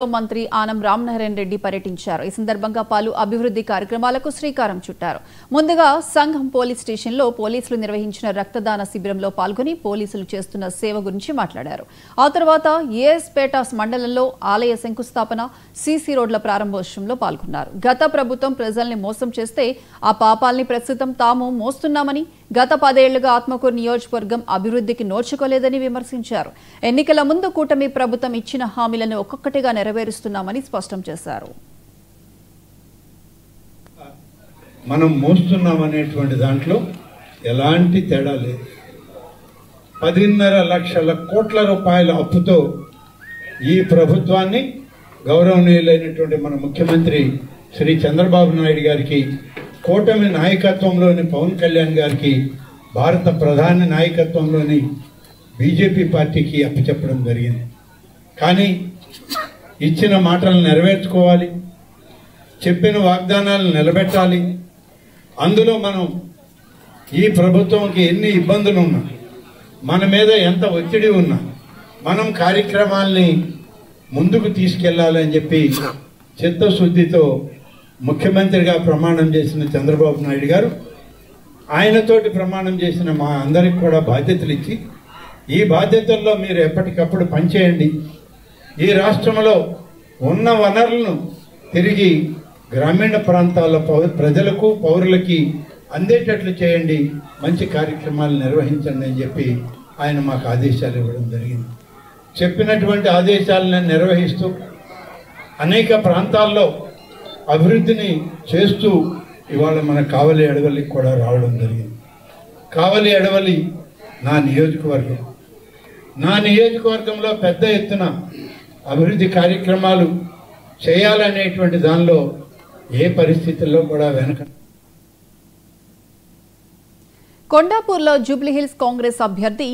మంత్రి ఆనం రామనారాయణ రెడ్డి పర్యటించారు. ఈ సందర్భంగా పలు అభివృద్ధి కార్యక్రమాలకు శ్రీకారం చుట్టారు. ముందుగా సంఘం పోలీస్ స్టేషన్లో పోలీసులు నిర్వహించిన రక్తదాన శిబిరంలో పాల్గొని పోలీసులు చేస్తున్న సేవ గురించి మాట్లాడారు. ఆ తర్వాత ఏఎస్పేట మండలంలో ఆలయ శంకుస్థాపన, సీసీ రోడ్ల ప్రారంభోత్సవంలో పాల్గొన్నారు. గత ప్రభుత్వం ప్రజల్ని మోసం చేస్తే ఆ పాపాల్ని ప్రస్తుతం తాము మోస్తున్నామని, గత 10 ఏళ్లుగా ఆత్మకూరు నియోజకవర్గం అభివృద్ధికి నోచుకోలేదని విమర్శించారు. ఎన్నికల ముందు కూటమి ప్రభుత్వం ఇచ్చిన హామీలను ఒక్కొక్కటిగా నెరవేరుస్తున్నామని స్పష్టం చేశారు. మనం మోస్తున్నాం అనేటువంటి దాంట్లో ఎలాంటి తేడా లేదు. 10.5 లక్షల కోట్ల రూపాయల అప్పుతో ఈ ప్రభుత్వాన్ని గౌరవనీయులైనటువంటి మన ముఖ్యమంత్రి శ్రీ చంద్రబాబు నాయుడు గారికి, కూటమి నాయకత్వంలోని పవన్ కళ్యాణ్ గారికి, భారత ప్రధాని నాయకత్వంలోని బీజేపీ పార్టీకి అప్పచెప్పడం జరిగింది. కానీ ఇచ్చిన మాటలను నెరవేర్చుకోవాలి, చెప్పిన వాగ్దానాలను నిలబెట్టాలి. అందులో మనం ఈ ప్రభుత్వంకి ఎన్ని ఇబ్బందులు ఉన్నా, మన మీద ఎంత ఒత్తిడి ఉన్నా, మనం కార్యక్రమాల్ని ముందుకు తీసుకెళ్లాలని చెప్పి చిత్తశుద్ధితో ముఖ్యమంత్రిగా ప్రమాణం చేసిన చంద్రబాబు నాయుడు గారు, ఆయనతోటి ప్రమాణం చేసిన మా అందరికి కూడా బాధ్యతలు ఇచ్చి, ఈ బాధ్యతల్లో మీరు ఎప్పటికప్పుడు పనిచేయండి, ఈ రాష్ట్రంలో ఉన్న వనరులను తిరిగి గ్రామీణ ప్రాంతాల ప్రజలకు, పౌరులకి అందేటట్లు చేయండి, మంచి కార్యక్రమాలు నిర్వహించండి అని చెప్పి ఆయన మాకు ఆదేశాలు ఇవ్వడం జరిగింది. చెప్పినటువంటి ఆదేశాలను నిర్వహిస్తూ అనేక ప్రాంతాల్లో అభివృద్ధిని చేస్తూ ఇవాళ మన కావలి అడవలికి కూడా రావడం జరిగింది. కావలి అడవలి నా నియోజకవర్గం. నా నియోజకవర్గంలో పెద్ద ఎత్తున అభివృద్ధి కార్యక్రమాలు చేయాలనేటువంటి దానిలో ఏ పరిస్థితుల్లో కూడా వెనక. కొండాపూర్లో జూబ్లీహిల్స్ కాంగ్రెస్ అభ్యర్థి